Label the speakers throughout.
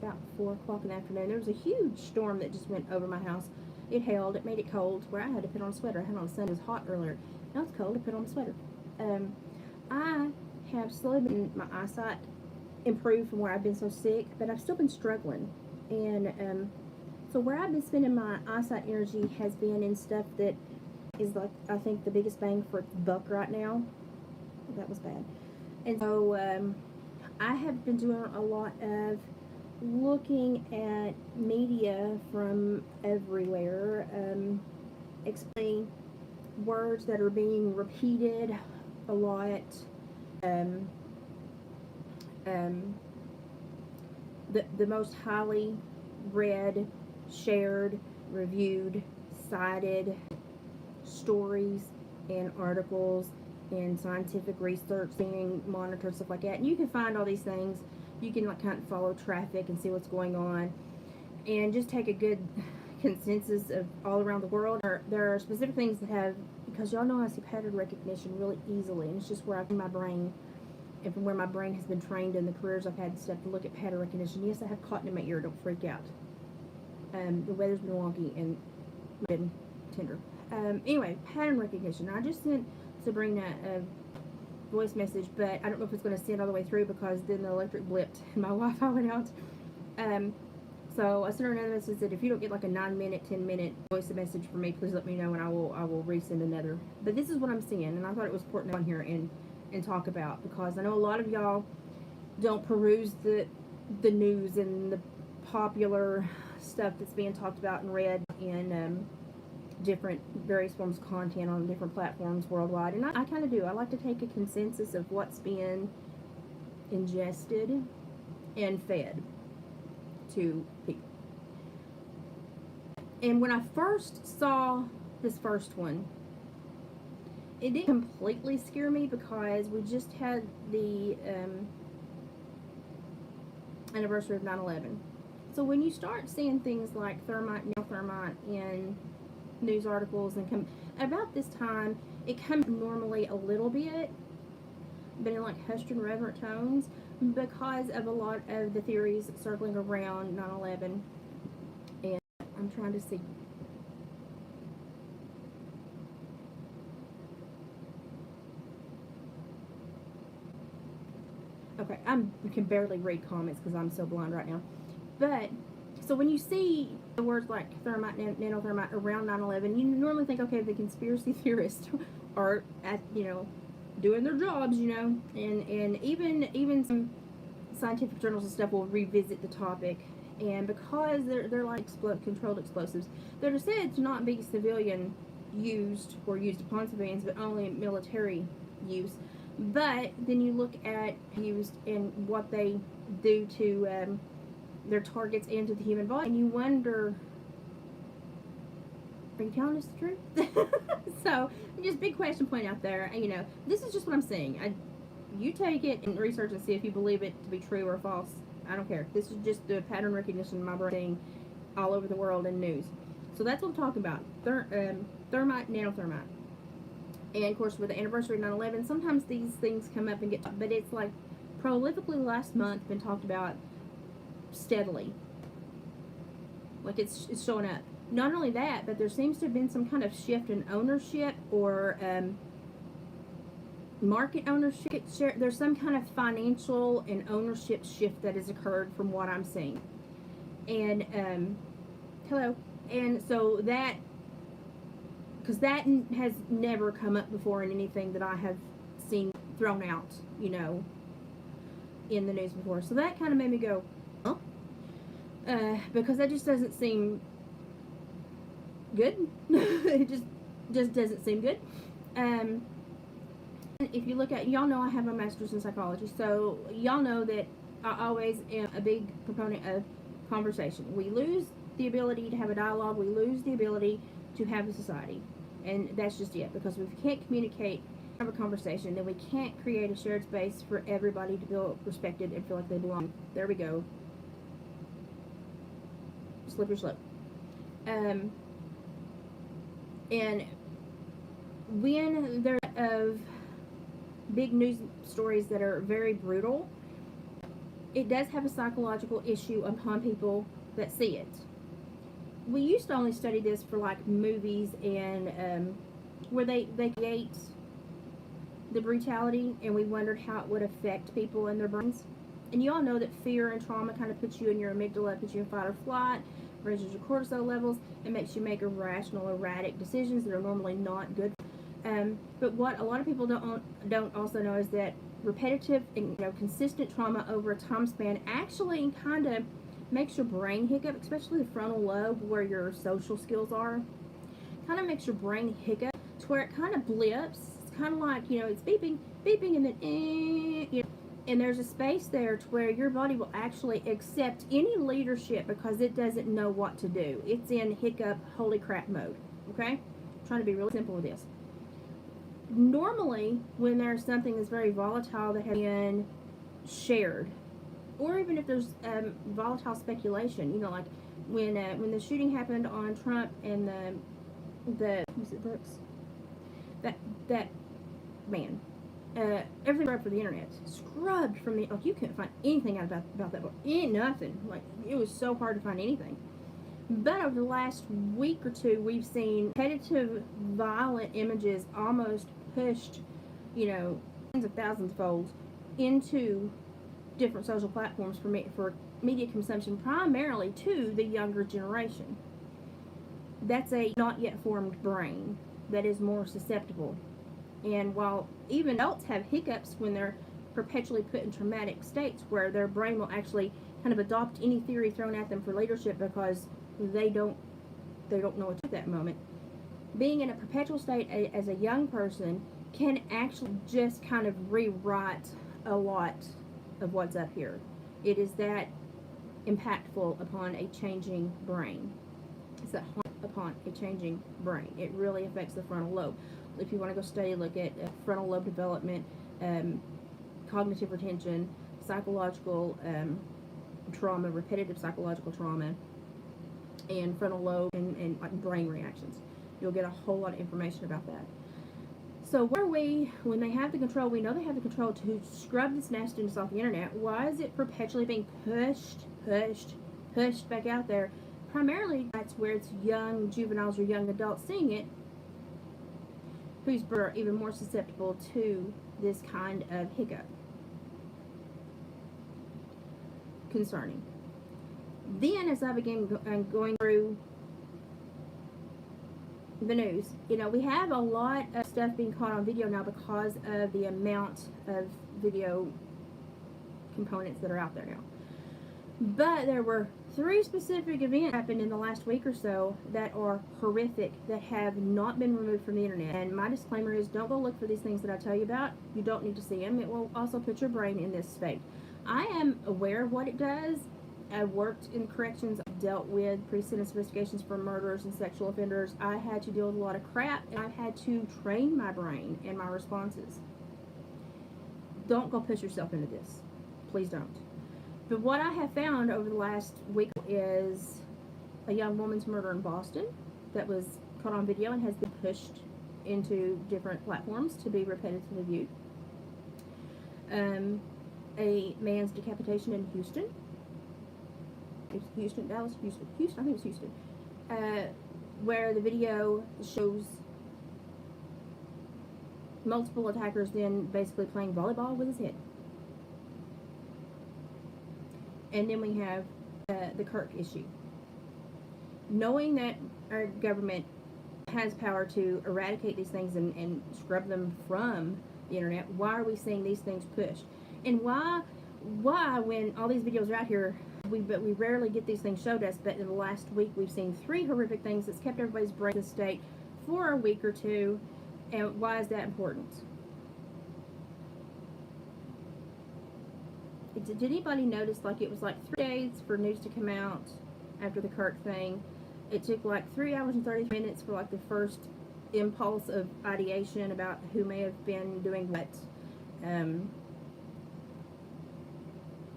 Speaker 1: about 4 o'clock in the afternoon. There was a huge storm that just went over my house. It hailed. It made it cold where I had to put on a sweater. I had on a sun. It was hot earlier. Now it's cold. I put on a sweater. I have slowly been, my eyesight improved from where I've been so sick, but I've still been struggling. And so where I've been spending my eyesight energy has been in stuff that is like, I think, the biggest bang for buck right now. That was bad. And so I have been doing a lot of looking at media from everywhere, explaining words that are being repeated a lot. Um, the most highly read, shared, reviewed, cited stories and articles and scientific research being monitored, stuff like that. And you can find all these things. You can like kind of follow traffic and see what's going on and just take a good consensus of all around the world. There are specific things that have, because y'all know I see pattern recognition really easily, and it's just where I've in my brain and from where my brain has been trained in the careers I've had and stuff to look at pattern recognition. Yes, I have cotton in my ear, don't freak out. The weather's been wonky and been tender. Anyway, pattern recognition. I just sent Sabrina a voice message, but I don't know if it's going to send all the way through because then the electric blipped and my Wi-Fi went out. So I sent her another message that if you don't get like a 9-minute, 10-minute voice message from me, please let me know and I will resend another. But this is what I'm seeing, and I thought it was important on here and talk about, because I know a lot of y'all don't peruse the news and the popular stuff that's being talked about and read in different various forms of content on different platforms worldwide, and I kind of do. I like to take a consensus of what's being ingested and fed to people. And when I first saw this first one, it didn't completely scare me because we just had the anniversary of 9/11. So when you start seeing things like thermite, nail thermite in news articles and come about this time, it comes normally a little bit, but in like hushed and reverent tones, because of a lot of the theories circling around 9/11. And I'm trying to see. Okay, I can barely read comments because I'm so blind right now. But, so when you see the words like thermite, nanothermite around 9/11, you normally think, okay, the conspiracy theorists are doing their jobs, and even some scientific journals and stuff will revisit the topic. And because they're like controlled explosives, they're said to not be civilian used or used upon civilians, but only military use. But then you look at used and what they do to their targets and to the human body, and you wonder, are you telling us the truth? So, just big question point out there. This is just what I'm saying. You take it and research and see if you believe it to be true or false. I don't care. This is just the pattern recognition in my brain all over the world in news. So that's what I'm talking about. Thermite, nanothermite. And of course, with the anniversary of 9/11, sometimes these things come up and get, but it's like prolifically last month been talked about steadily. Like it's showing up. Not only that, but there seems to have been some kind of shift in ownership or market ownership. There's some kind of financial and ownership shift that has occurred from what I'm seeing. And hello. And so that, because that has never come up before in anything that I have seen thrown out, in the news before. So that kind of made me go, huh? Because that just doesn't seem good. It just doesn't seem good. If you look at, y'all know I have a master's in psychology, so y'all know that I always am a big proponent of conversation. We lose the ability to have a dialogue. We lose the ability to have a society. And that's just it, because if we can't communicate, have a conversation, then we can't create a shared space for everybody to feel respected and feel like they belong. There we go. Slippery slope. And when there of big news stories that are very brutal, it does have a psychological issue upon people that see it. We used to only study this for like movies and where they create the brutality, and we wondered how it would affect people and their brains. And you all know that fear and trauma kind of puts you in your amygdala, puts you in fight or flight, raises your cortisol levels, and makes you make irrational, erratic decisions that are normally not good. But what a lot of people don't also know is that repetitive and consistent trauma over a time span actually kind of makes your brain hiccup, especially the frontal lobe where your social skills are. Kind of makes your brain hiccup to where it kind of blips. It's kind of like it's beeping, beeping, and then and there's a space there to where your body will actually accept any leadership because it doesn't know what to do. It's in hiccup, holy crap mode. Okay, I'm trying to be really simple with this. Normally, when there's something that's very volatile that has been shared, or even if there's volatile speculation, like when the shooting happened on Trump and the was it Brooks? That man, everything scrubbed from the internet, scrubbed from the you couldn't find anything out about that book, nothing. Like it was so hard to find anything. But over the last week or two, we've seen repetitive, violent images almost pushed, tens of thousands of folds into different social platforms for media consumption, primarily to the younger generation. That's a not yet formed brain that is more susceptible. And while even adults have hiccups when they're perpetually put in traumatic states where their brain will actually kind of adopt any theory thrown at them for leadership because they don't know what to do at that moment. Being in a perpetual state as a young person can actually just kind of rewrite a lot of what's up here. It is that impactful upon a changing brain. It's that upon a changing brain. It really affects the frontal lobe. If you want to go study, look at frontal lobe development, cognitive retention, psychological trauma, repetitive psychological trauma, and frontal lobe and like brain reactions. You'll get a whole lot of information about that. So where when they have the control, we know they have the control to scrub this nastiness off the internet. Why is it perpetually being pushed back out there? Primarily, that's where it's young juveniles or young adults seeing it, who's even more susceptible to this kind of hiccup. Concerning. Then, as I began going through the news, we have a lot of stuff being caught on video now because of the amount of video components that are out there now. But there were 3 specific events that happened in the last week or so that are horrific, that have not been removed from the internet. And my disclaimer is, don't go look for these things that I tell you about. You don't need to see them. It will also put your brain in this state. I am aware of what it does. I worked in corrections. I dealt with pre-sentence investigations for murderers and sexual offenders. I had to deal with a lot of crap, and I had to train my brain and my responses. Don't go push yourself into this. Please don't. But what I have found over the last week is a young woman's murder in Boston that was caught on video and has been pushed into different platforms to be repetitively viewed. A man's decapitation in Houston. Houston, Dallas, Houston, I think it was Houston, where the video shows multiple attackers then basically playing volleyball with his head. And then we have the Kirk issue. Knowing that our government has power to eradicate these things and scrub them from the internet, why are we seeing these things pushed? And why when all these videos are out here, we rarely get these things showed us, but in the last week we've seen 3 horrific things that's kept everybody's brain in the state for a week or two. And why is that important? Did anybody notice, like, it was like 3 days for news to come out after the Kirk thing? It took like 3 hours and 30 minutes for like the first impulse of ideation about who may have been doing what.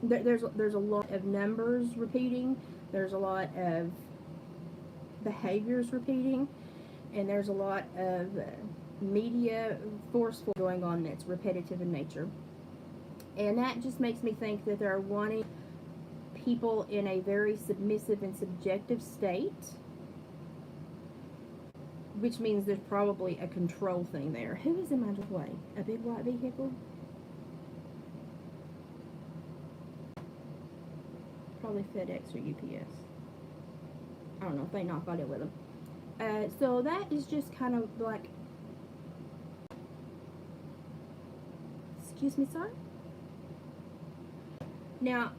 Speaker 1: There's a lot of numbers repeating. There's a lot of behaviors repeating, and there's a lot of media forceful going on that's repetitive in nature. And that just makes me think that they're wanting people in a very submissive and subjective state, which means there's probably a control thing there. Who is in my way? A big white vehicle? Probably FedEx or UPS. I don't know if they knock on it with them. So that is just kind of like, excuse me, sir? Now,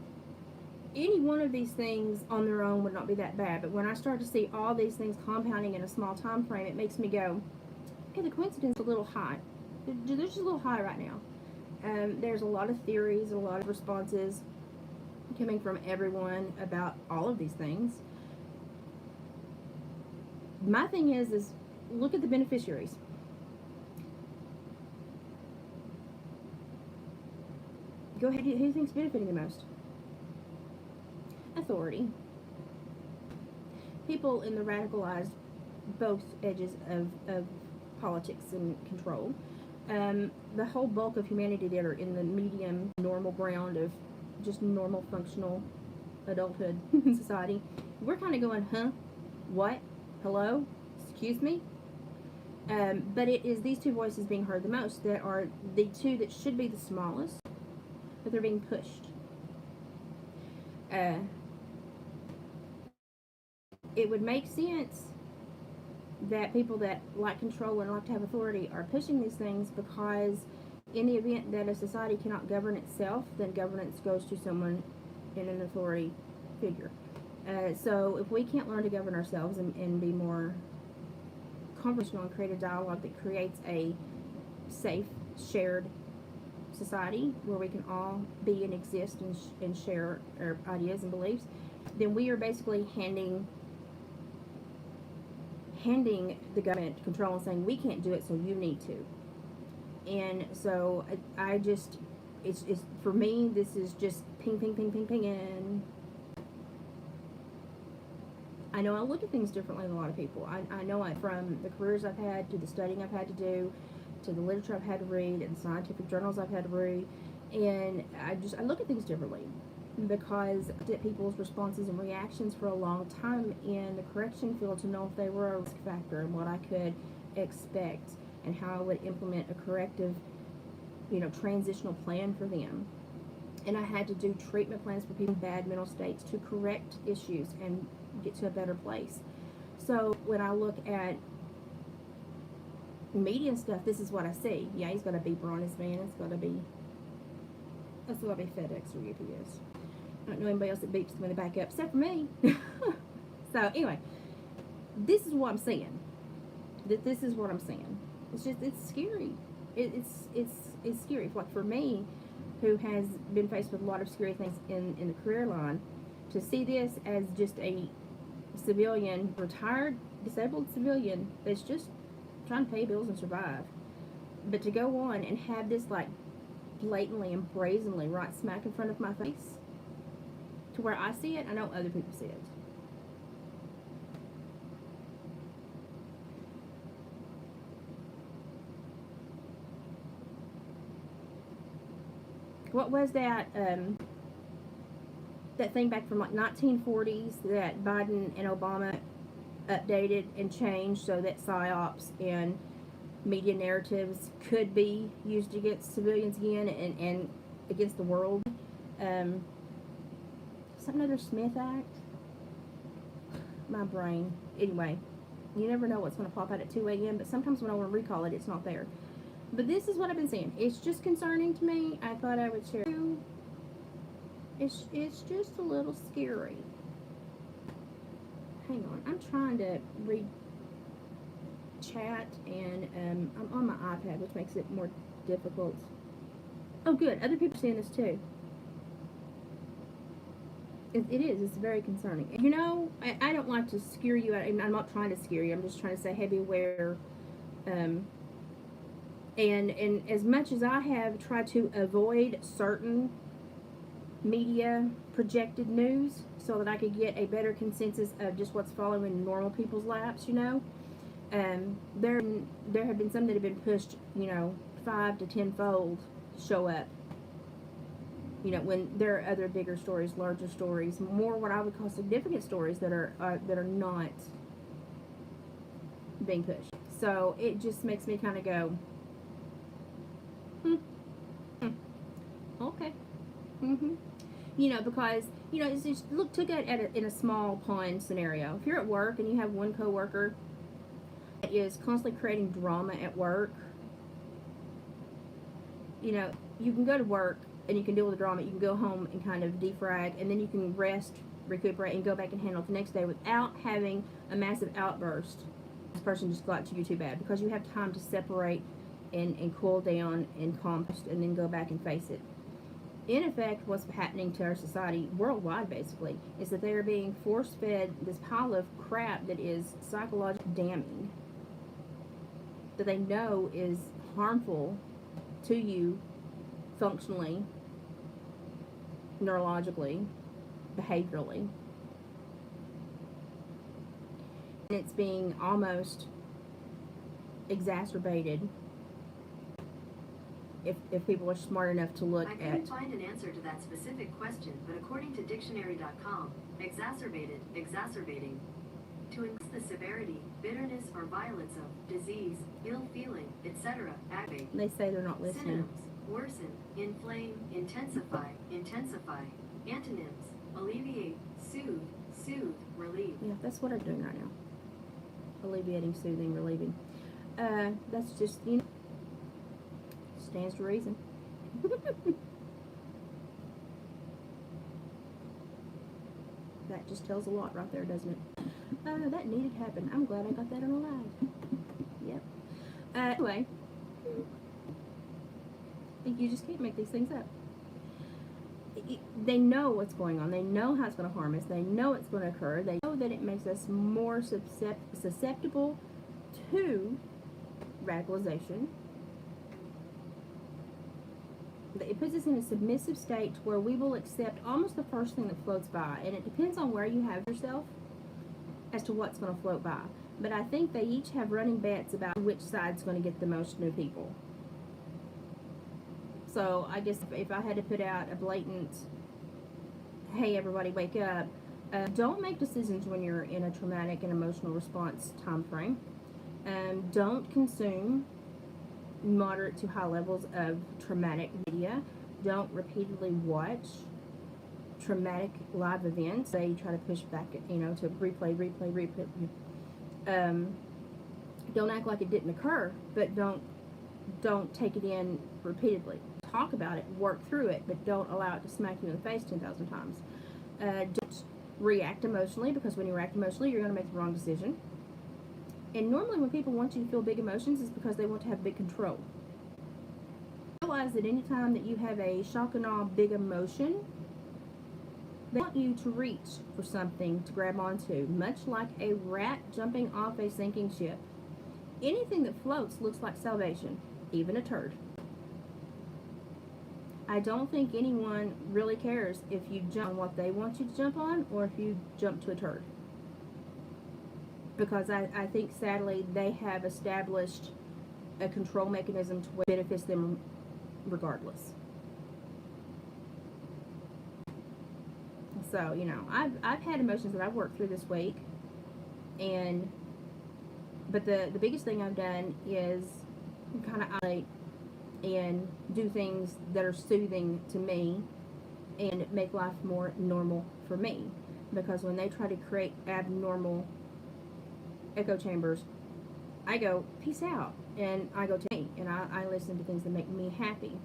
Speaker 1: any one of these things on their own would not be that bad, but when I start to see all these things compounding in a small time frame, it makes me go, okay, the coincidence is a little high. They're just a little high right now. There's a lot of theories, a lot of responses coming from everyone about all of these things. My thing is look at the beneficiaries. Go ahead, who do you think's benefiting the most? Authority. People in the radicalized both edges of politics and control. The whole bulk of humanity that are in the medium normal ground of just normal functional adulthood in society, we're kind of going, huh? What? Hello? Excuse me? But it is these two voices being heard the most that are the two that should be the smallest, but they're being pushed. It would make sense that people that like control and like to have authority are pushing these things, because in the event that a society cannot govern itself, then governance goes to someone in an authority figure. So if we can't learn to govern ourselves and be more conversational and create a dialogue that creates a safe, shared society where we can all be and exist and share our ideas and beliefs, then we are basically handing the government control and saying, we can't do it, so you need to. And so I just, it's for me, this is just ping, ping, ping, ping, ping, and I know I look at things differently than a lot of people. I know it from the careers I've had, to the studying I've had to do, to the literature I've had to read, and scientific journals I've had to read, and I look at things differently, because I did people's responses and reactions for a long time in the correction field to know if they were a risk factor and what I could expect and how I would implement a corrective, transitional plan for them. And I had to do treatment plans for people in bad mental states to correct issues and get to a better place. So when I look at media and stuff, this is what I see. Yeah, he's got a beeper on his van. That's got to be FedEx or UPS. I don't know anybody else that beeps when they back up, except for me. So anyway, this is what I'm seeing. This is what I'm seeing. It's scary. It's scary. Like for me, who has been faced with a lot of scary things in the career line, to see this as just a civilian, retired, disabled civilian that's just trying to pay bills and survive, but to go on and have this like blatantly and brazenly right smack in front of my face, to where I see it, I know other people see it. What was that that thing back from like 1940s that Biden and Obama updated and changed so that psyops and media narratives could be used against civilians again and against the world? Something other Smith Act? My brain. Anyway, you never know what's going to pop out at 2 a.m., but sometimes when I want to recall it, it's not there. But this is what I've been seeing. It's just concerning to me. I thought I would share. It's just a little scary. Hang on. I'm trying to read chat, and I'm on my iPad, which makes it more difficult. Oh, good. Other people are seeing this too. It is. It's very concerning. I don't like to scare you. I'm not trying to scare you. I'm just trying to say, hey, be aware. And as much as I have tried to avoid certain media projected news so that I could get a better consensus of just what's falling in normal people's laps, there have been some that have been pushed, 5 to 10 fold show up You know, when there are other bigger stories, larger stories, more what I would call significant stories that are not being pushed. So it just makes me kind of go, hmm, hmm, okay, mm-hmm. You know, because you know, it's just look took it at in a small pond scenario. If you're at work and you have one coworker that is constantly creating drama at work, you know, you can go to work and you can deal with the drama. You can go home and kind of defrag, and then you can rest, recuperate, and go back and handle it the next day without having a massive outburst. This person just got to you too bad, because you have time to separate and cool down and compost and then go back and face it. In effect, what's happening to our society worldwide basically is that they are being force fed this pile of crap that is psychologically damning, that they know is harmful to you functionally, neurologically, behaviorally. And it's being almost exacerbated if people are smart enough to look at.
Speaker 2: I couldn't find an answer to that specific question, but according to dictionary.com, exacerbated, exacerbating, to increase the severity, bitterness, or violence of disease, ill feeling, etc. Aggravate.
Speaker 1: They say they're not listening.
Speaker 2: Synonyms: worsen, inflame, intensify, intensify. Antonyms: alleviate, soothe, soothe, relieve.
Speaker 1: Yeah, that's what I'm doing right now. Alleviating, soothing, relieving. That's just, you know, stands to reason. That just tells a lot right there, doesn't it? That needed to happen. I'm glad I got that on a live. Yep. Anyway, you just can't make these things up. They know what's going on. They know how it's going to harm us. They know it's going to occur. They know that it makes us more susceptible to radicalization. It puts us in a submissive state where we will accept almost the first thing that floats by. And it depends on where you have yourself as to what's going to float by. But I think they each have running bets about which side's going to get the most new people. So I guess if I had to put out a blatant, hey everybody wake up, don't make decisions when you're in a traumatic and emotional response time frame. Don't consume moderate to high levels of traumatic media. Don't repeatedly watch traumatic live events. They try to push back, you know, to replay. Don't act like it didn't occur, but don't take it in repeatedly. Talk about it, work through it, but don't allow it to smack you in the face 10,000 times. Don't react emotionally, because when you react emotionally, you're going to make the wrong decision. And normally when people want you to feel big emotions, it's because they want to have big control. Realize that anytime that you have a shock and awe big emotion, they want you to reach for something to grab onto, much like a rat jumping off a sinking ship. Anything that floats looks like salvation, even a turd. I don't think anyone really cares if you jump on what they want you to jump on or if you jump to a turd. Because I think, sadly, they have established a control mechanism to benefits them regardless. So, you know, I've had emotions that I've worked through this week, but the biggest thing I've done is kind of isolate and do things that are soothing to me and make life more normal for me. Because when they try to create abnormal echo chambers, I go, peace out, and I go to me, and I listen to things that make me happy.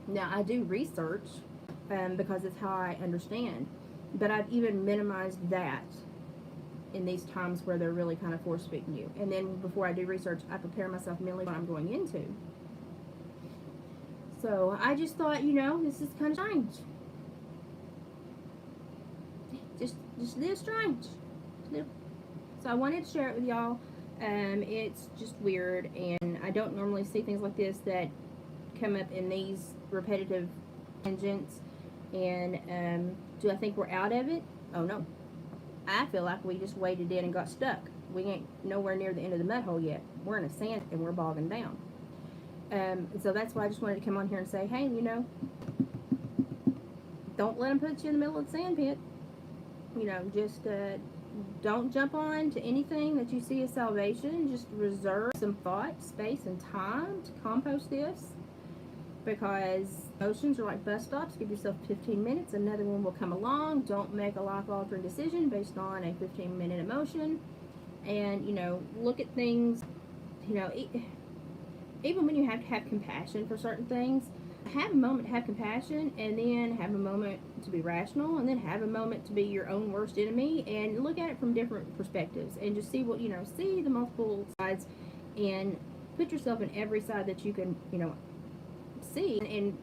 Speaker 1: Now, I do research because it's how I understand, but I've even minimized that in these times where they're really kind of force-feeding you. And then before I do research, I prepare myself mentally what I'm going into. So I just thought, you know, this is kind of strange. Just a little strange. So I wanted to share it with y'all. It's just weird, and I don't normally see things like this that come up in these repetitive tangents. And do I think we're out of it? Oh no. I feel like we just waded in and got stuck. We ain't nowhere near the end of the mud hole yet. We're in a sand and we're bogging down. So that's why I just wanted to come on here and say, hey, you know, don't let them put you in the middle of the sand pit. You know, just don't jump on to anything that you see as salvation. Just reserve some thought, space, and time to compost this, because emotions are like bus stops. Give yourself 15 minutes, another one will come along. Don't make a life-altering decision based on a 15-minute emotion. And, you know, look at things, you know, even when you have to have compassion for certain things, have a moment to have compassion, and then have a moment to be rational, and then have a moment to be your own worst enemy, and look at it from different perspectives, and just see what, you know, see the multiple sides, and put yourself in every side that you can, you know, see, and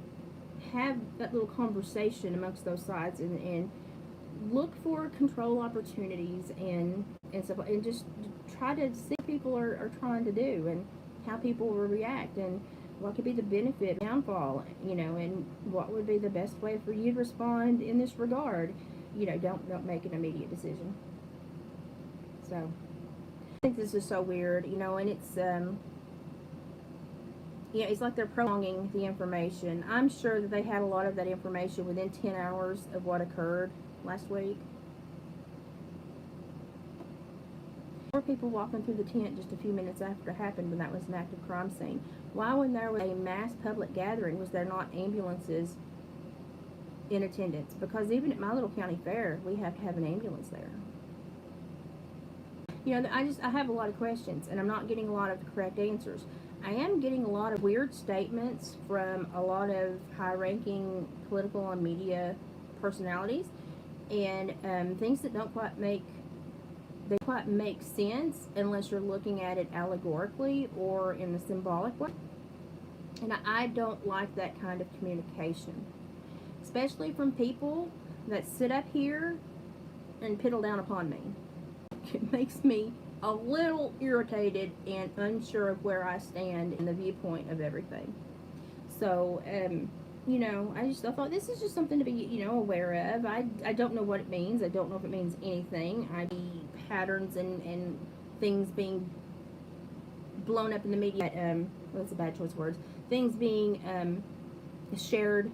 Speaker 1: have that little conversation amongst those sides, and look for control opportunities and stuff, and just try to see what people are trying to do, and how people will react, and what could be the benefit, downfall, you know, and what would be the best way for you to respond in this regard. You know, don't make an immediate decision. So I think this is so weird, you know, and it's yeah, it's like they're prolonging the information. I'm sure that they had a lot of that information within 10 hours of what occurred last week. There were people walking through the tent just a few minutes after it happened, when that was an active crime scene. Why, when there was a mass public gathering, was there not ambulances in attendance? Because even at my little county fair, we have to have an ambulance there. You know, I have a lot of questions, and I'm not getting a lot of correct answers. I am getting a lot of weird statements from a lot of high-ranking political and media personalities, and things that don't quite make sense unless you're looking at it allegorically or in a symbolic way. And I don't like that kind of communication, especially from people that sit up here and piddle down upon me. It makes me a little irritated and unsure of where I stand in the viewpoint of everything. So, you know, I thought this is just something to be, you know, aware of. I don't know what it means. I don't know if it means anything. I see patterns and things being blown up in the media. Well, that's a bad choice of words. Things being shared.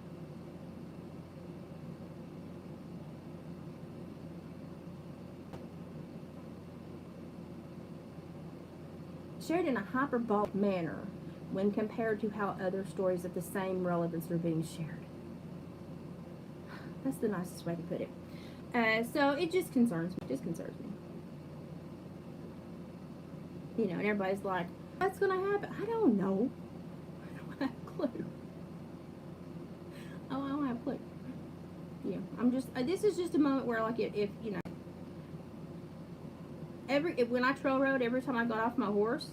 Speaker 1: Shared in a hyperbolic manner when compared to how other stories of the same relevance are being shared. That's the nicest way to put it. So it just concerns me. You know, and everybody's like, what's going to happen? I don't know. I don't have a clue. Oh, I don't have a clue. Yeah, I'm just, this is just a moment where, like, if you know, when I trail rode, every time I got off my horse,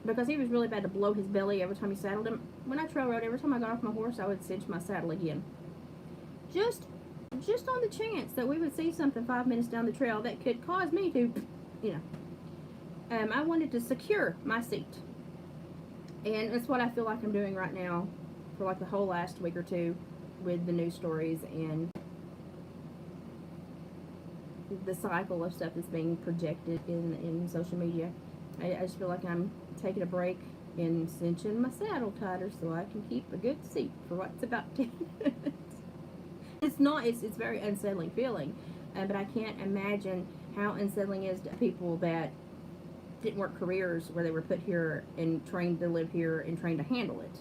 Speaker 1: because he was really bad to blow his belly every time he saddled him, when I trail rode, every time I got off my horse, I would cinch my saddle again. Just on the chance that we would see something 5 minutes down the trail that could cause me to, you know, I wanted to secure my seat. And that's what I feel like I'm doing right now for like the whole last week or two with the news stories and the cycle of stuff that's being projected in social media. I just feel like I'm taking a break and cinching my saddle tighter so I can keep a good seat for what's about to happen. It's very unsettling feeling, but I can't imagine how unsettling it is to people that didn't work careers where they were put here and trained to live here and trained to handle it.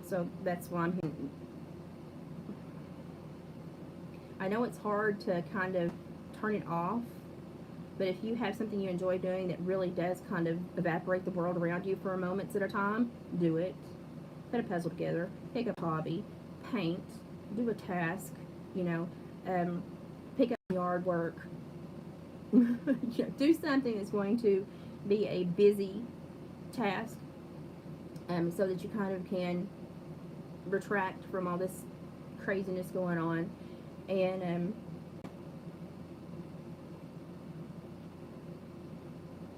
Speaker 1: So that's why I'm here. I know it's hard to kind of turn it off, but if you have something you enjoy doing that really does kind of evaporate the world around you for a moment at a time, do it. Put a puzzle together, pick a hobby, paint, do a task, you know, pick up yard work. Do something that's going to be a busy task, so that you kind of can retract from all this craziness going on. And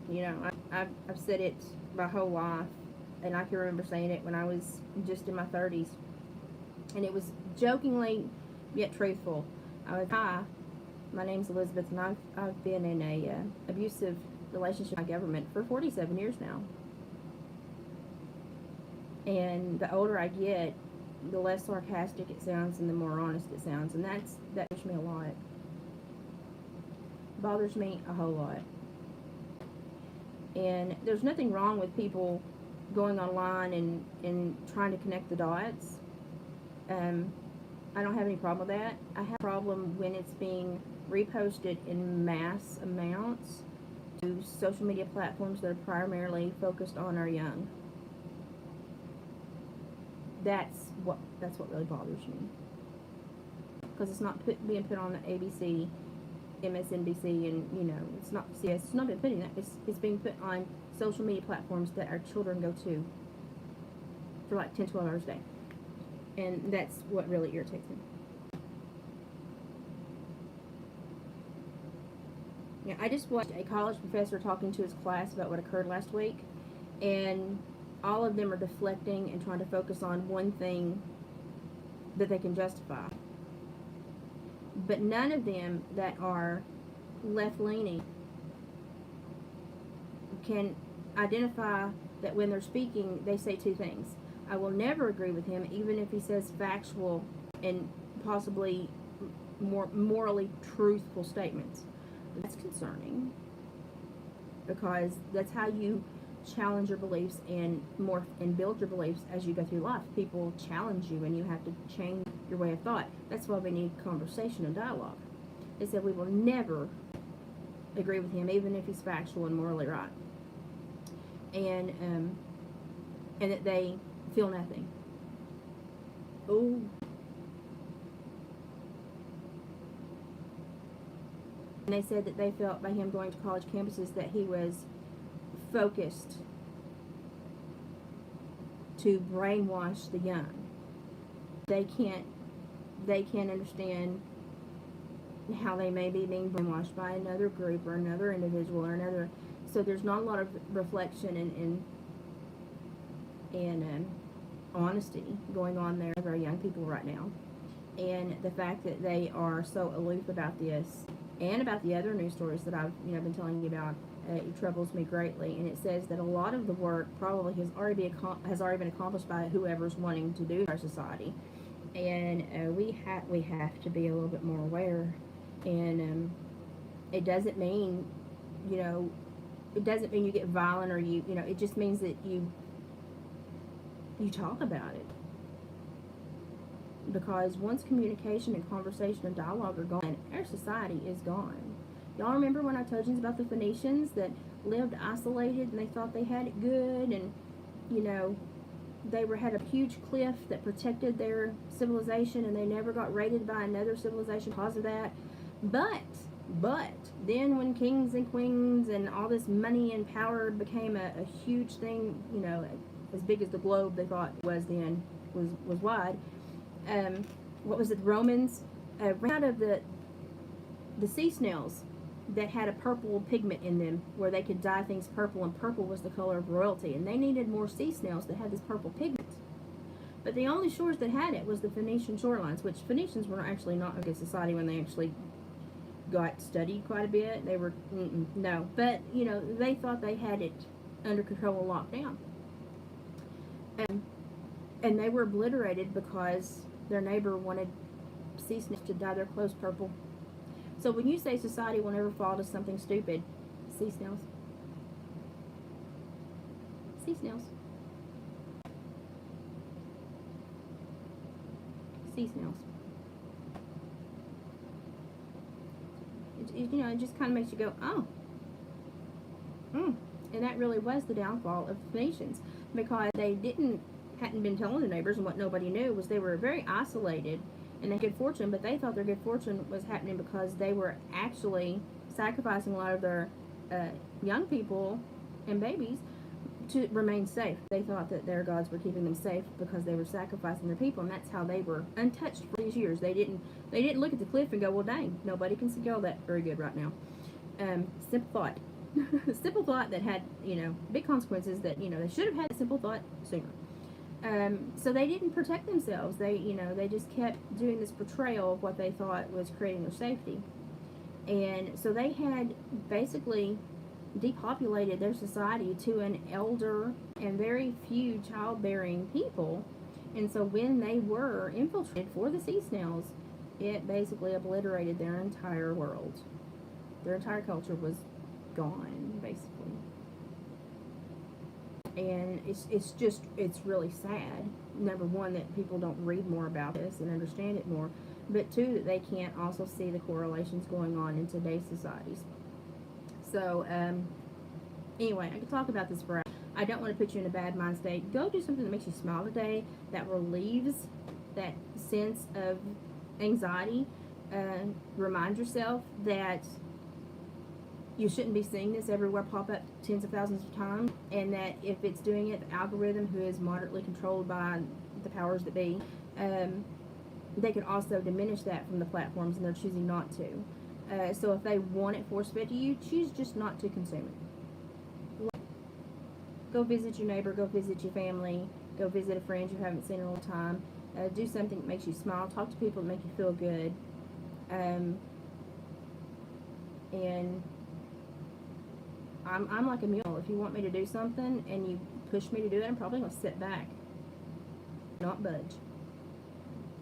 Speaker 1: you know, I've said it my whole life, and I can remember saying it when I was just in my 30s, and it was jokingly yet truthful. Hi, my name's Elizabeth, and I've been in a abusive relationship with my government for 47 years now. And the older I get, the less sarcastic it sounds and the more honest it sounds. And that bothers me a lot. Bothers me a whole lot. And there's nothing wrong with people going online and trying to connect the dots. I don't have any problem with that. I have a problem when it's being reposted in mass amounts to social media platforms that are primarily focused on our young. That's what really bothers me, because it's not being put on the ABC, MSNBC, and it's not CBS. It's not been putting that. It's being put on social media platforms that our children go to for like 10, 12 hours a day, and that's what really irritates me. Yeah, I just watched a college professor talking to his class about what occurred last week, and all of them are deflecting and trying to focus on one thing that they can justify. But none of them that are left-leaning can identify that when they're speaking, they say two things. I will never agree with him, even if he says factual and possibly more morally truthful statements. That's concerning, because that's how you challenge your beliefs and morph and build your beliefs as you go through life. People challenge you and you have to change your way of thought. That's why we need conversation and dialogue. They said we will never agree with him, even if he's factual and morally right. And that they feel nothing. Oh. And they said that they felt by him going to college campuses that he was focused to brainwash the young. They can't understand how they may be being brainwashed by another group or another individual or another. So there's not a lot of reflection and honesty going on there with our young people right now. And the fact that they are so aloof about this and about the other news stories that I've been telling you about, it troubles me greatly. And it says that a lot of the work probably has already been accomplished by whoever's wanting to do our society, and we have to be a little bit more aware. And it doesn't mean it doesn't mean you get violent or it just means that you talk about it. Because once communication and conversation and dialogue are gone, our society is gone. Y'all remember when I told you about the Phoenicians that lived isolated and they thought they had it good, and they had a huge cliff that protected their civilization, and they never got raided by another civilization because of that. But then when kings and queens and all this money and power became a huge thing, as big as the globe they thought it was then, was wide. What was it? Romans ran out of the sea snails that had a purple pigment in them, where they could dye things purple, and purple was the color of royalty, and they needed more sea snails that had this purple pigment. But the only shores that had it was the Phoenician shorelines, which Phoenicians were actually not a good society when they actually got studied quite a bit. They were no, but they thought they had it under control and locked down, and they were obliterated because their neighbor wanted sea snails to dye their clothes purple. So when you say society will never fall to something stupid, sea snails. Sea snails. Sea snails. It just kind of makes you go, oh. And that really was the downfall of the Phoenicians, because they hadn't been telling their neighbors, and what nobody knew was they were very isolated, and they had good fortune, but they thought their good fortune was happening because they were actually sacrificing a lot of their young people and babies to remain safe. They thought that their gods were keeping them safe because they were sacrificing their people, and that's how they were untouched for these years. They didn't look at the cliff and go, well, dang, nobody can scale that very good right now. Simple thought. Simple thought that had, big consequences that, they should have had a simple thought sooner. So they didn't protect themselves. They just kept doing this portrayal of what they thought was creating their safety. And so they had basically depopulated their society to an elder and very few childbearing people. And so when they were infiltrated for the sea snails, it basically obliterated their entire world. Their entire culture was gone, basically. And it's really sad. Number one, that people don't read more about this and understand it more, but two, that they can't also see the correlations going on in today's societies. So, anyway, I could talk about this forever. I don't want to put you in a bad mind state. Go do something that makes you smile today, that relieves that sense of anxiety. Remind yourself that you shouldn't be seeing this everywhere pop up tens of thousands of times, and that if it's doing it, the algorithm, who is moderately controlled by the powers that be, they can also diminish that from the platforms, and they're choosing not to. So if they want it force fed to you, choose just not to consume it. Go visit your neighbor, go visit your family, go visit a friend you haven't seen in a long time. Do something that makes you smile. Talk to people that make you feel good. And I'm like a mule. If you want me to do something and you push me to do it, I'm probably going to sit back, not budge,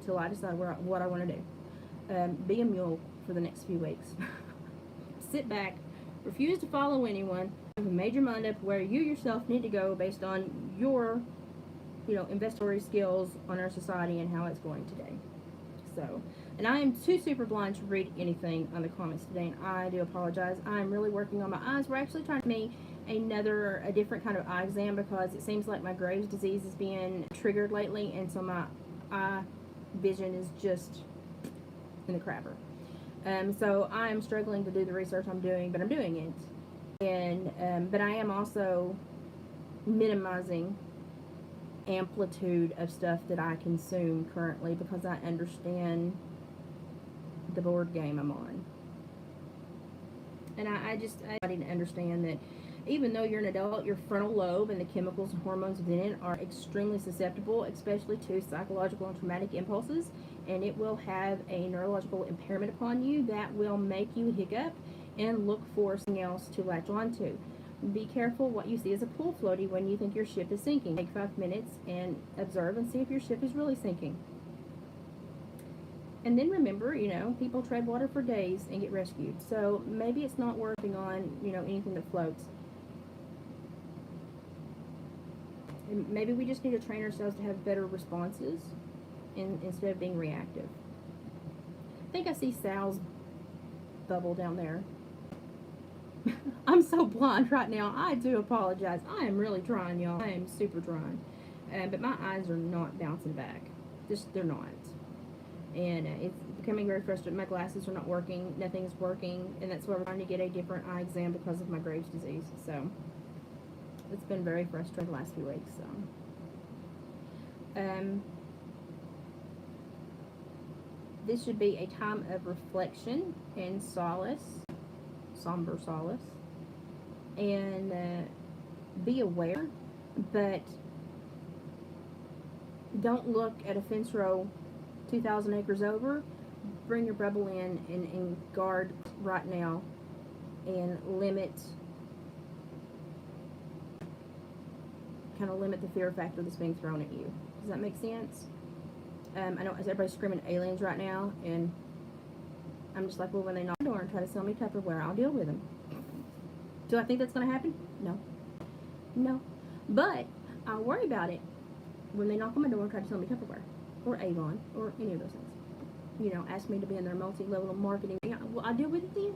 Speaker 1: till I decide what I want to do. Be a mule for the next few weeks. Sit back, refuse to follow anyone. You've made your mind up where you yourself need to go based on your, investigatory skills on our society and how it's going today. So, and I am too super blind to read anything on the comments today, and I do apologize. I'm really working on my eyes. We're actually trying to make a different kind of eye exam, because it seems like my Graves' disease is being triggered lately, and so my eye vision is just in the crapper. So I am struggling to do the research I'm doing, but I'm doing it. And but I am also minimizing amplitude of stuff that I consume currently, because I understand the board game I'm on. And I need to understand that even though you're an adult, your frontal lobe and the chemicals and hormones within it are extremely susceptible, especially to psychological and traumatic impulses, and it will have a neurological impairment upon you that will make you hiccup and look for something else to latch onto. Be careful what you see as a pool floaty when you think your ship is sinking. Take 5 minutes and observe and see if your ship is really sinking. And then remember, people tread water for days and get rescued. So maybe it's not working on, anything that floats. And maybe we just need to train ourselves to have better responses instead of being reactive. I think I see Sal's bubble down there. I'm so blind right now. I do apologize. I am really trying, y'all. I am super trying. But my eyes are not bouncing back. They're not. And it's becoming very frustrating. My glasses are not working. Nothing's working. And that's why we're trying to get a different eye exam because of my Graves' disease. So it's been very frustrating the last few weeks. So this should be a time of reflection and solace, somber solace, and be aware, but don't look at a fence row 2,000 acres over. Bring your bubble in and guard right now, and limit the fear factor that's being thrown at you. Does that make sense? I know everybody's screaming aliens right now, and I'm just like, well, when they knock on the door and try to sell me Tupperware, I'll deal with them. Do I think that's going to happen? No. But I'll worry about it when they knock on my door and try to sell me Tupperware, or Avon, or any of those things. Ask me to be in their multi-level marketing. Well, I'll deal with it then.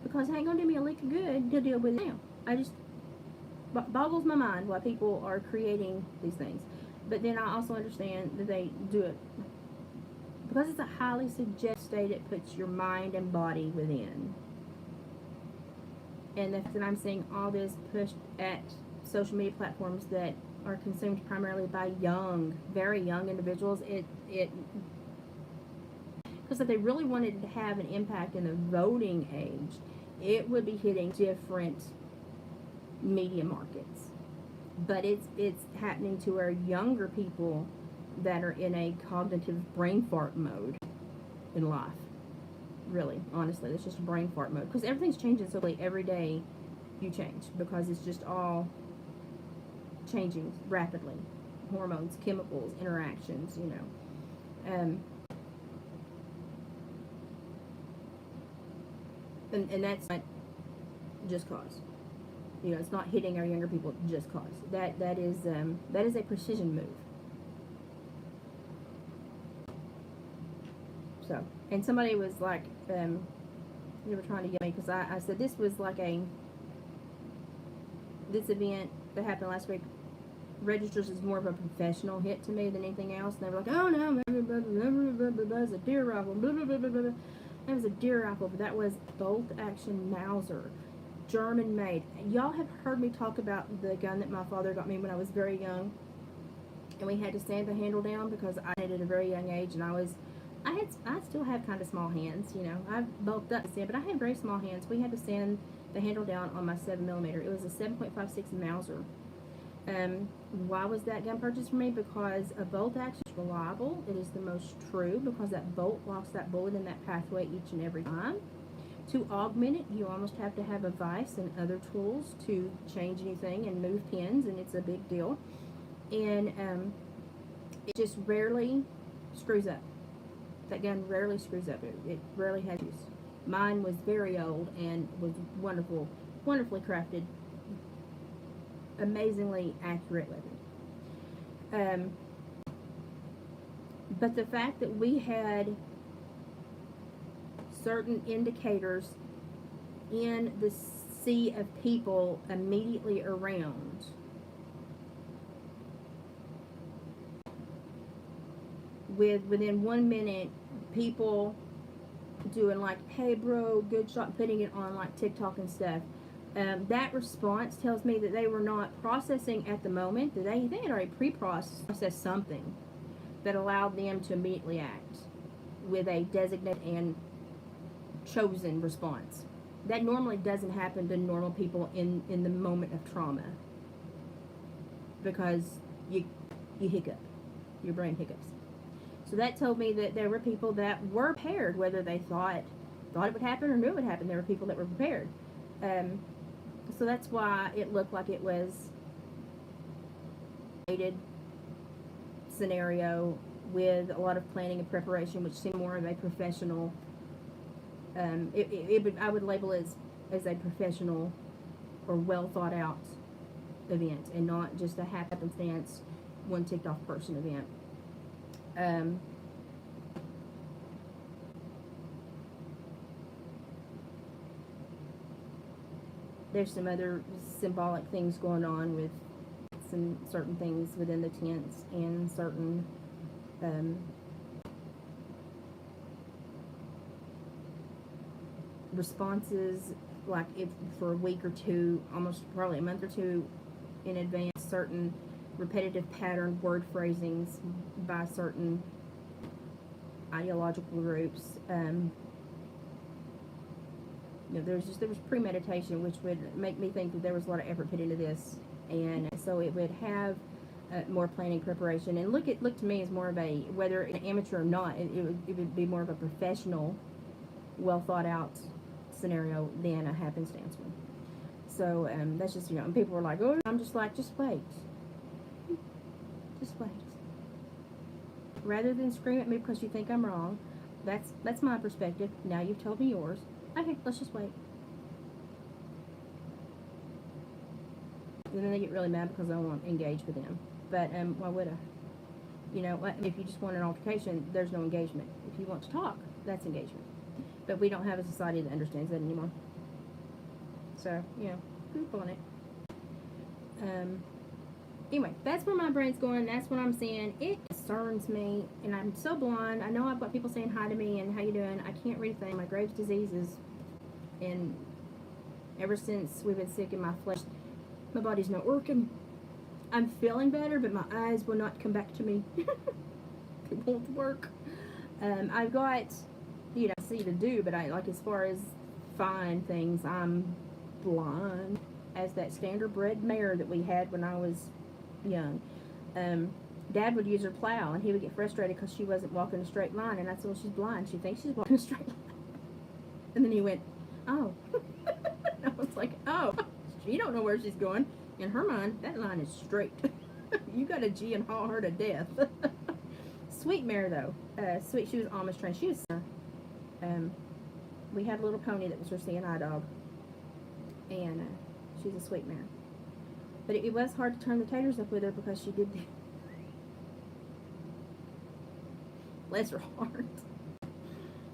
Speaker 1: Because it ain't going to do me a lick of good to deal with it now. I just boggles my mind why people are creating these things. But then I also understand that they do it because it's a highly suggested state. It puts your mind and body within. And the fact that I'm seeing all this pushed at social media platforms that are consumed primarily by very young individuals, because if they really wanted to have an impact in the voting age, it would be hitting different media markets. But it's happening to our younger people that are in a cognitive brain fart mode in life. really, honestly. It's just brain fart mode. Because everything's changing so quickly. Every day you change. Because it's just all changing rapidly. Hormones, chemicals, interactions, you know. And that's not just cause. You know, it's not hitting our younger people just cause. That is a precision move. So, and somebody was like, they were trying to get me because I said this was like this event that happened last week registers as more of a professional hit to me than anything else. And they were like, oh no, it's a deer rifle. That was a deer rifle, but that was bolt action Mauser, German made. Y'all have heard me talk about the gun that my father got me when I was very young, and we had to sand the handle down because I had it at a very young age, and I still have kind of small hands, you know. I've bulked up to sand, but I had very small hands. We had to sand the handle down on my 7mm. It was a 7.56 Mauser. Why was that gun purchased for me? Because a bolt action is reliable. It is the most true because that bolt locks that bullet in that pathway each and every time. To augment it, you almost have to have a vise and other tools to change anything and move pins, and it's a big deal. And it just rarely screws up. That gun rarely screws up. It rarely has use. Mine was very old and was wonderfully crafted, amazingly accurate weapon. But the fact that we had certain indicators in the sea of people immediately around within 1 minute, people doing like, hey bro, good shot, putting it on like TikTok and stuff. That response tells me that they were not processing at the moment, that they had already pre-processed something that allowed them to immediately act with a designated and chosen response. That normally doesn't happen to normal people in the moment of trauma, because you hiccup, your brain hiccups. So that told me that there were people that were prepared, whether they thought it would happen or knew it would happen. There were people that were prepared. So that's why it looked like it was a scenario with a lot of planning and preparation, which seemed more of a professional. I would label it as a professional or well thought out event, and not just a happenstance, one ticked off person event. There's some other symbolic things going on with some certain things within the tents and certain responses, like if for a week or two, almost probably a month or two in advance, certain repetitive pattern word phrasings by certain ideological groups. You know, there was premeditation, which would make me think that there was a lot of effort put into this, and so it would have more planning, preparation, and look to me as more of a, whether an amateur or not, it would be more of a professional, well thought out scenario than a happenstance one. So that's just, you know, and people were like, oh, I'm just like, just wait. Just wait. Rather than scream at me because you think I'm wrong, that's my perspective. Now you've told me yours. Okay, let's just wait. And then they get really mad because I won't engage with them. But why would I? You know, if you just want an altercation, there's no engagement. If you want to talk, that's engagement. But we don't have a society that understands that anymore. So, you know, poop on it. Anyway, that's where my brain's going. That's what I'm seeing. It concerns me, and I'm so blind. I know I've got people saying hi to me and how you doing. I can't read a thing. My Graves' disease is, and ever since we've been sick in my flesh, my body's not working. I'm feeling better, but my eyes will not come back to me. It won't work. I've got, you know, see to do, but I like, as far as fine things, I'm blind as that standard-bred mare that we had when I was young. Dad would use her plow, and he would get frustrated because she wasn't walking a straight line, and I said, well, she's blind. She thinks she's walking a straight line. And then he went, oh. I was like, oh, she don't know where she's going. In her mind, that line is straight. You got a G and haul her to death. Sweet mare, though. Sweet, she was Amish trained. She was, we had a little pony that was her CNI dog. And she's a sweet mare. But it was hard to turn the taters up with her because she did the... Bless her heart.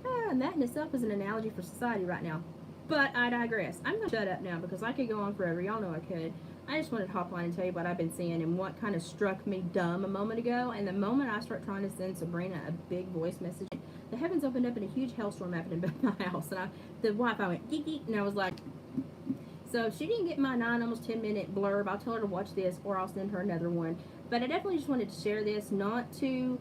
Speaker 1: And that in itself is an analogy for society right now. But I digress. I'm going to shut up now because I could go on forever. Y'all know I could. I just wanted to hop on and tell you what I've been seeing and what kind of struck me dumb a moment ago. And the moment I start trying to send Sabrina a big voice message, the heavens opened up and a huge hailstorm happened in my house. And the Wi-Fi went geek geek, and I was like... So if she didn't get my 9, almost 10-minute blurb, I'll tell her to watch this or I'll send her another one. But I definitely just wanted to share this, not to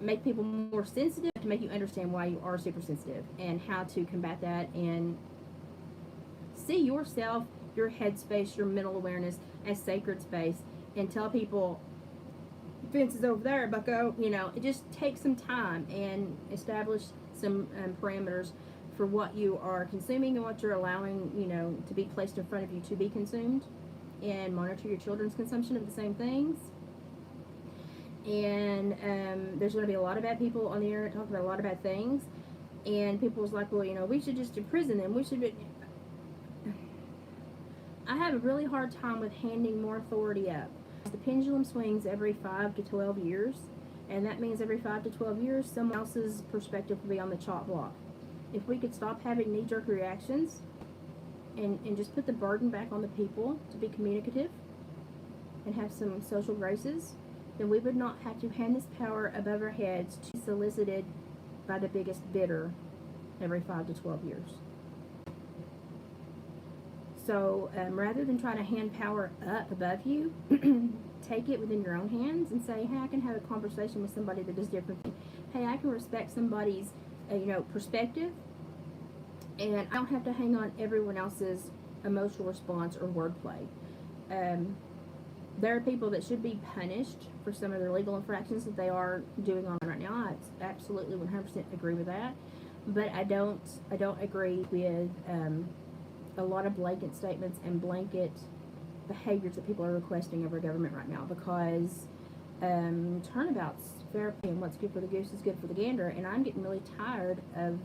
Speaker 1: make people more sensitive, to make you understand why you are super sensitive and how to combat that and see yourself, your headspace, your mental awareness as sacred space, and tell people, fence is over there, bucko. You know, it just takes some time and establish some parameters for what you are consuming and what you're allowing, you know, to be placed in front of you to be consumed, and monitor your children's consumption of the same things. And there's going to be a lot of bad people on the internet talking about a lot of bad things, and people's like, well, you know, we should just imprison them. We should be... I have a really hard time with handing more authority up. The pendulum swings every 5 to 12 years, and that means every 5 to 12 years someone else's perspective will be on the chop block. If we could stop having knee-jerk reactions and just put the burden back on the people to be communicative and have some social graces, then we would not have to hand this power above our heads to be solicited by the biggest bidder every 5 to 12 years. So rather than try to hand power up above you, take it within your own hands and say, hey, I can have a conversation with somebody that is different. Hey, I can respect somebody's perspective, and I don't have to hang on everyone else's emotional response or wordplay. There are people that should be punished for some of their legal infractions that they are doing on right now. I absolutely 100% agree with that, but I don't agree with a lot of blanket statements and blanket behaviors that people are requesting of our government right now, because turnabout's fair play and what's good for the goose is good for the gander, and I'm getting really tired of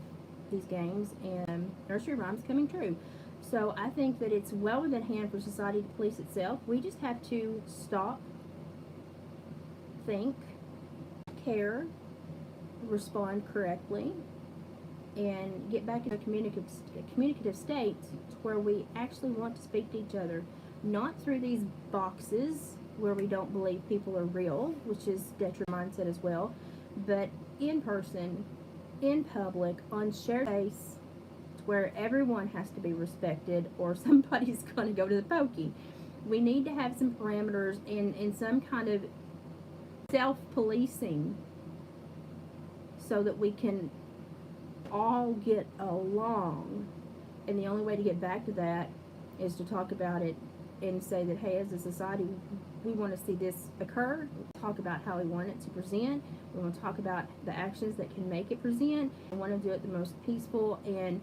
Speaker 1: these games and nursery rhymes coming true. So I think that it's well within hand for society to police itself. We just have to stop, think, care, respond correctly, and get back in a communicative state where we actually want to speak to each other, not through these boxes where we don't believe people are real, which is detriment mindset as well, but in person, in public, on shared space, where everyone has to be respected or somebody's going to go to the pokey. We need to have some parameters and some kind of self-policing so that we can all get along. And the only way to get back to that is to talk about it and say that, hey, as a society, we want to see this occur. We'll talk about how we want it to present. We want to talk about the actions that can make it present. We want to do it the most peaceful and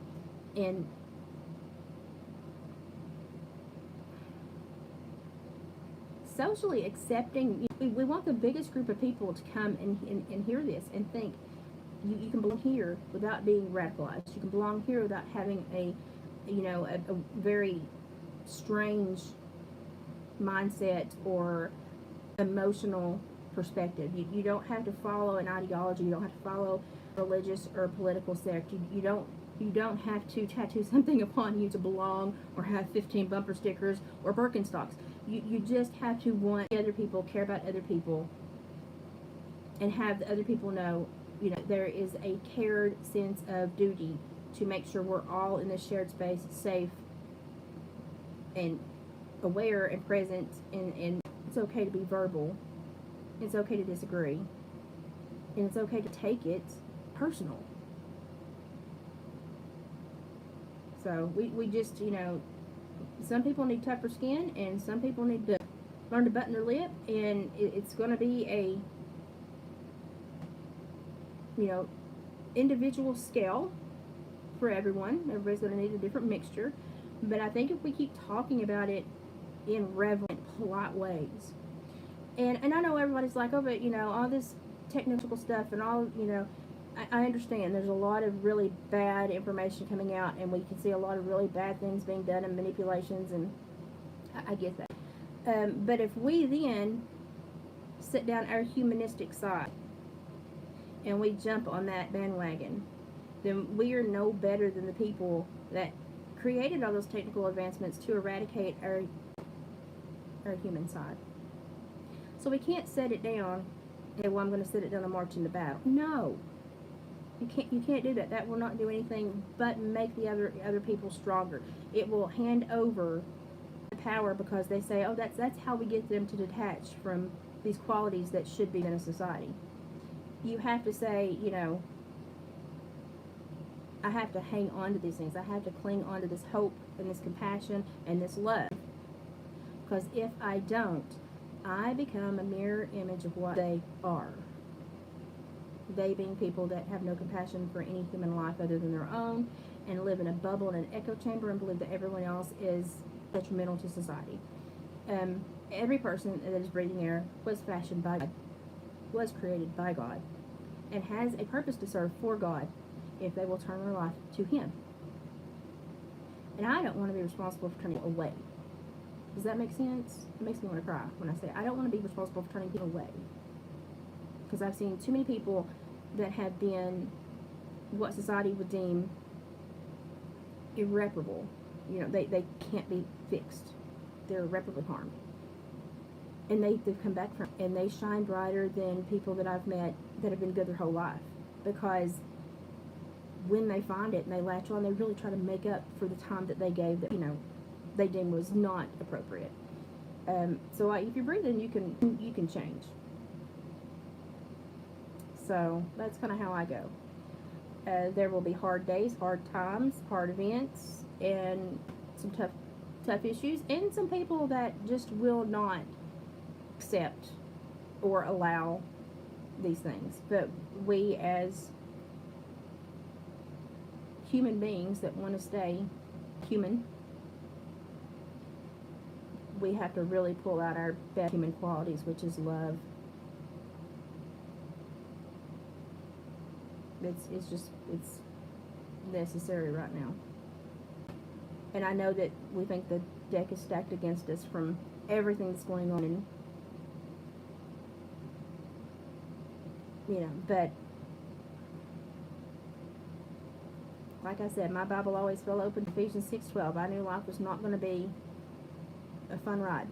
Speaker 1: socially accepting. We want the biggest group of people to come and hear this and think, you can belong here without being radicalized. You can belong here without having a very strange mindset or emotional perspective. You don't have to follow an ideology. You don't have to follow a religious or political sect. You don't have to tattoo something upon you to belong or have 15 bumper stickers or Birkenstocks. You just have to want other people, care about other people, and have the other people know, there is a cared sense of duty to make sure we're all in this shared space safe and aware and present, and it's okay to be verbal. It's okay to disagree. And it's okay to take it personal. So we just, some people need tougher skin, and some people need to learn to button their lip, and it's going to be a, individual scale for everyone. Everybody's going to need a different mixture. But I think if we keep talking about it in reverent, polite ways, and I know everybody's like, oh, but all this technical stuff and all, I understand there's a lot of really bad information coming out, and we can see a lot of really bad things being done and manipulations, and I get that. But if we then sit down our humanistic side and we jump on that bandwagon, then we are no better than the people that created all those technical advancements to eradicate our human side. So we can't set it down and say, well, I'm going to set it down and march into battle. No. You can't do that. That will not do anything but make the other people stronger. It will hand over the power because they say, oh, that's how we get them to detach from these qualities that should be in a society. You have to say, I have to hang on to these things. I have to cling on to this hope and this compassion and this love. Because if I don't, I become a mirror image of what they are. They being people that have no compassion for any human life other than their own, and live in a bubble and an echo chamber and believe that everyone else is detrimental to society. Every person that is breathing air was fashioned by God, was created by God, and has a purpose to serve for God if they will turn their life to Him. And I don't want to be responsible for turning people away. Does that make sense? It makes me want to cry when I say I don't want to be responsible for turning people away. Because I've seen too many people that have been what society would deem irreparable. They can't be fixed. They're irreparably harmed. And they've come back from it, and they shine brighter than people that I've met that have been good their whole life. Because when they find it and they latch on, they really try to make up for the time that they gave that, they deemed was not appropriate. So if you're breathing, you can change. So that's kind of how I go. There will be hard days, hard times, hard events, and some tough issues, and some people that just will not accept or allow these things. But we as human beings that want to stay human, we have to really pull out our best human qualities, which is love. It's necessary right now. And I know that we think the deck is stacked against us from everything that's going on, and but like I said, my Bible always fell open to Ephesians 6:12. I knew life was not going to be a fun ride.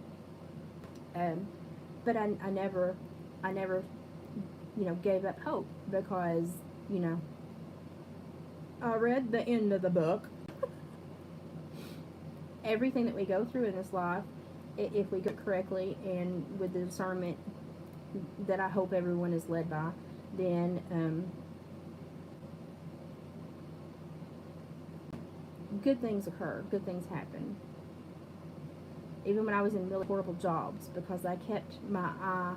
Speaker 1: But I never gave up hope, because I read the end of the book. Everything that we go through in this life, if we go correctly and with the discernment that I hope everyone is led by, then good things occur, good things happen. Even when I was in really horrible jobs, because I kept my eye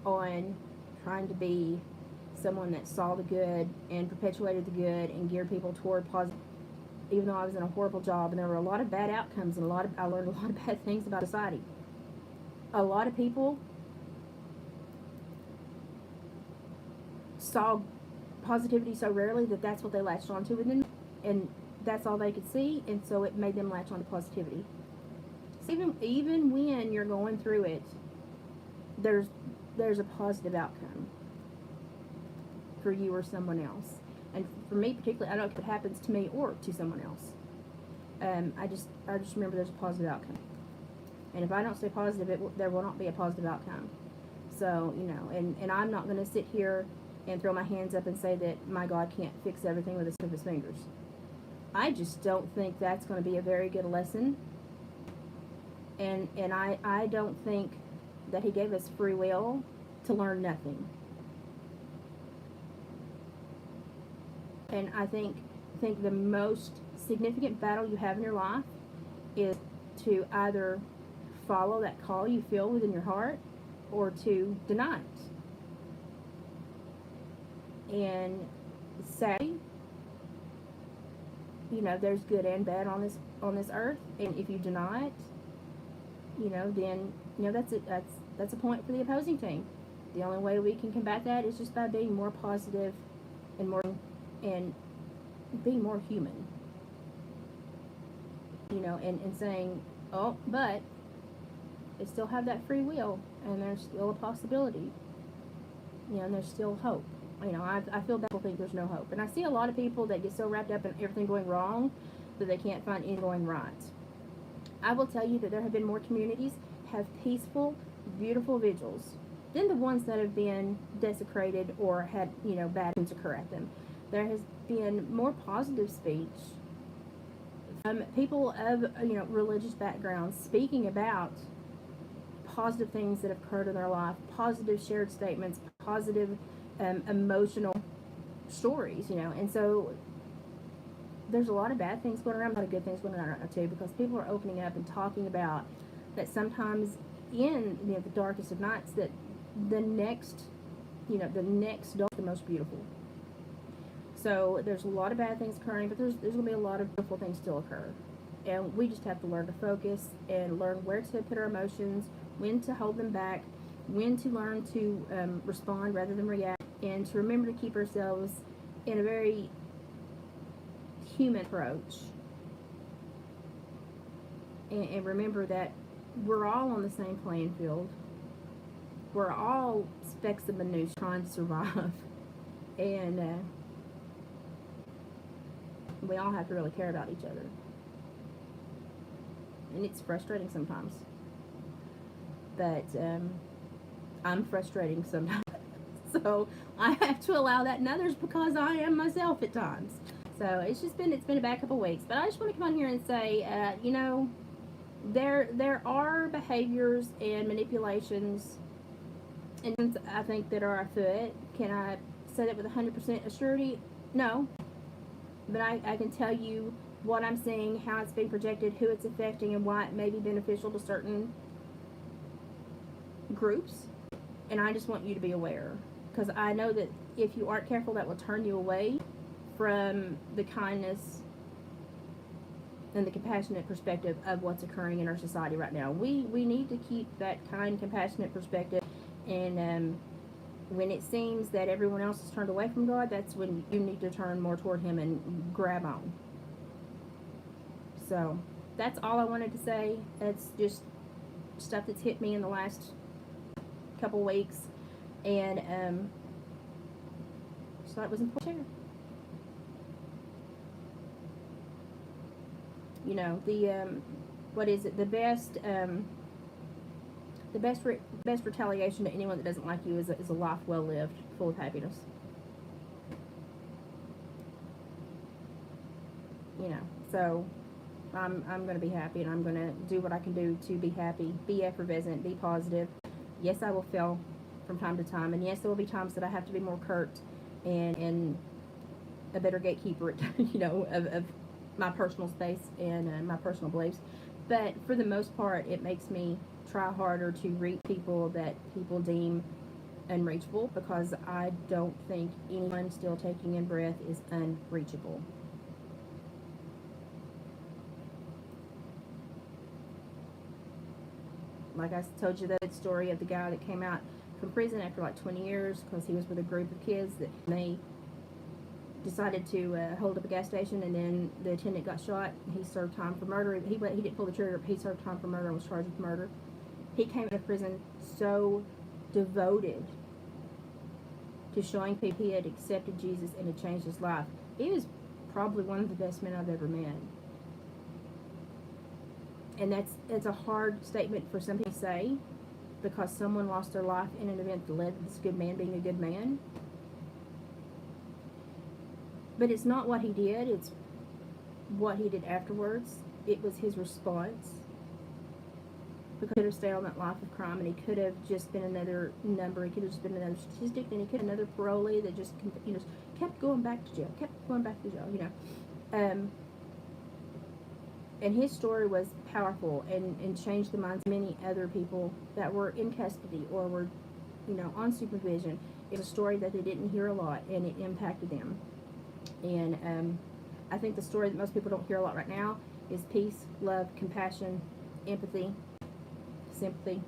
Speaker 1: on trying to be someone that saw the good and perpetuated the good and geared people toward positive. Even though I was in a horrible job and there were a lot of bad outcomes and I learned a lot of bad things about society. A lot of people saw positivity so rarely that that's what they latched onto, and that's all they could see, and so it made them latch onto positivity. So even when you're going through it, there's a positive outcome for you or someone else. And for me particularly, I don't know if it happens to me or to someone else. I just remember there's a positive outcome. And if I don't stay positive, there will not be a positive outcome. So, and I'm not going to sit here and throw my hands up and say that my God can't fix everything with a snap of his fingers. I just don't think that's going to be a very good lesson. And I don't think that he gave us free will to learn nothing. And I think the most significant battle you have in your life is to either follow that call you feel within your heart or to deny it. And sadly, there's good and bad on this earth, and if you deny it, then that's a point for the opposing team. The only way we can combat that is just by being more positive and and being more human. And saying, oh, but they still have that free will, and there's still a possibility. And there's still hope. I feel bad people think there's no hope. And I see a lot of people that get so wrapped up in everything going wrong that they can't find anything going right. I will tell you that there have been more communities have peaceful, beautiful vigils than the ones that have been desecrated or had, bad things occur at them. There has been more positive speech. People of, religious backgrounds speaking about positive things that have occurred in their life, positive shared statements, positive emotional stories, and so there's a lot of bad things going around, a lot of good things going around right now too, because people are opening up and talking about that sometimes in the darkest of nights that the next dawn is the most beautiful. So there's a lot of bad things occurring, but there's going to be a lot of beautiful things still occur, and we just have to learn to focus and learn where to put our emotions, when to hold them back, when to learn to respond rather than react, and to remember to keep ourselves in a very human approach, and remember that we're all on the same playing field. We're all specks of minutiae trying to survive, and we all have to really care about each other. And it's frustrating sometimes, but I'm frustrating sometimes. So I have to allow that in others because I am myself at times. So it's been a bad couple weeks. But I just want to come on here and say, there are behaviors and manipulations, and I think that are afoot. Can I say that with 100% assurity? No. But I can tell you what I'm seeing, how it's being projected, who it's affecting, and why it may be beneficial to certain groups. And I just want you to be aware, because I know that if you aren't careful, that will turn you away from the kindness and the compassionate perspective of what's occurring in our society right now. We need to keep that kind, compassionate perspective, and when it seems that everyone else is turned away from God, that's when you need to turn more toward Him and grab on. So that's all I wanted to say. It's just stuff that's hit me in the last couple weeks, and just thought it was important to share. What is it? The best retaliation to anyone that doesn't like you is a life well lived, full of happiness. So I'm going to be happy, and I'm going to do what I can do to be happy, be effervescent, be positive. Yes, I will fail from time to time, and yes, there will be times that I have to be more curt and a better gatekeeper, of my personal space and my personal beliefs. But for the most part, it makes me try harder to reach people that people deem unreachable, because I don't think anyone still taking in breath is unreachable. Like I told you that story of the guy that came out from prison after like 20 years because he was with a group of kids that they decided to hold up a gas station, and then the attendant got shot. He served time for murder. He didn't pull the trigger, but he served time for murder and was charged with murder. He came out of prison so devoted to showing people he had accepted Jesus and had changed his life. He was probably one of the best men I've ever met. And it's a hard statement for some people to say, because someone lost their life in an event that led to this good man being a good man. But it's not what he did, it's what he did afterwards. It was his response. Because he could have stayed on that life of crime, and he could have just been another number, he could have just been another statistic, and he could have been another parolee that just kept going back to jail, And his story was powerful and changed the minds of many other people that were in custody or were, on supervision. It was a story that they didn't hear a lot, and it impacted them. And I think the story that most people don't hear a lot right now is peace, love, compassion, empathy, sympathy,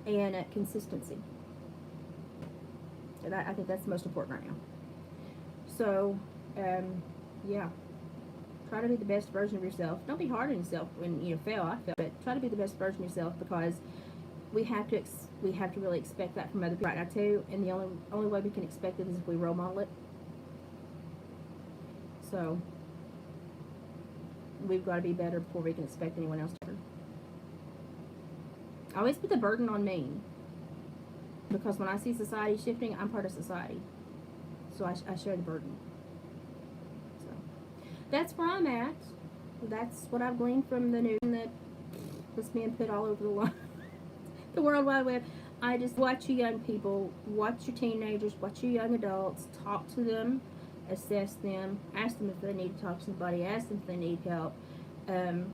Speaker 1: and consistency. And I think that's the most important right now. So, yeah. Try to be the best version of yourself. Don't be hard on yourself when you fail. I fail, but try to be the best version of yourself, because we have to really expect that from other people right now too. And the only way we can expect it is if we role model it. So we've got to be better before we can expect anyone else to. I always put the burden on me, because when I see society shifting, I'm part of society, so I share the burden. So that's where I'm at. That's what I've gleaned from the news that was being put all over the World Wide Web. I just watch your young people, watch your teenagers, watch your young adults, talk to them, assess them, ask them if they need to talk to somebody, ask them if they need help, and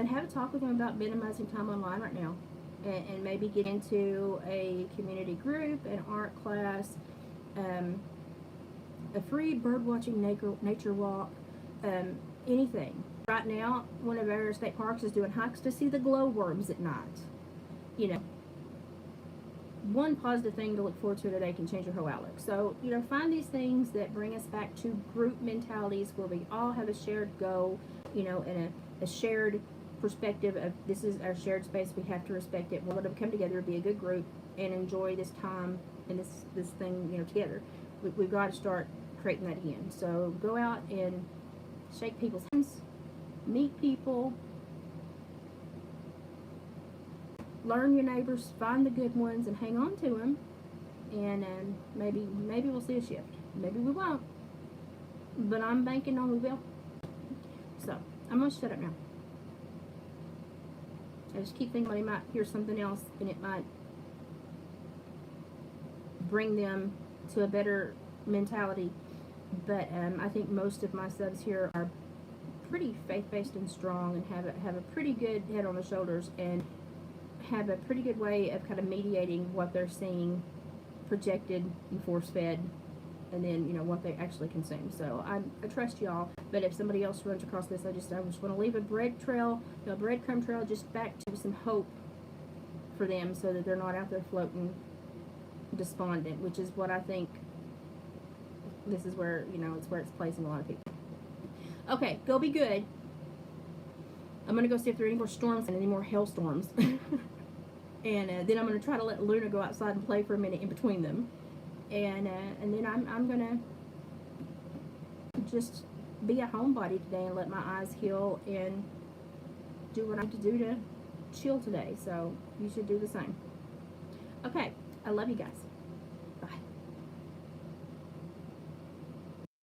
Speaker 1: have a talk with them about minimizing time online right now, and maybe get into a community group, an art class, a free bird watching nature walk, anything. Right now, one of our state parks is doing hikes to see the glowworms at night. You know, one positive thing to look forward to today can change your whole outlook. So, you know, find these things that bring us back to group mentalities where we all have a shared goal, you know, and a shared perspective of this is our shared space. We have to respect it. We're going to come together, be a good group, and enjoy this time and this thing, you know, together. We've got to start creating that again. So go out and shake people's hands, meet people, learn your neighbors, find the good ones, and hang on to them. And maybe we'll see a shift. Maybe we won't, but I'm banking on we will. So I'm gonna shut up now. I just keep thinking they might hear something else, and it might bring them to a better mentality. But I think most of my subs here are pretty faith-based and strong, and have a pretty good head on their shoulders, and have a pretty good way of kind of mediating what they're seeing projected and force-fed, and then, you know, what they actually consume. So I trust y'all. But if somebody else runs across this, I just want to leave a breadcrumb trail just back to some hope for them, so that they're not out there floating despondent, which is what I think this is where, you know, it's where it's placing a lot of people. Okay, go be good. I'm going to go see if there are any more storms and any more hailstorms. And then I'm going to try to let Luna go outside and play for a minute in between them. And then I'm going to just be a homebody today and let my eyes heal and do what I have to do to chill today. So you should do the same. Okay, I love you guys.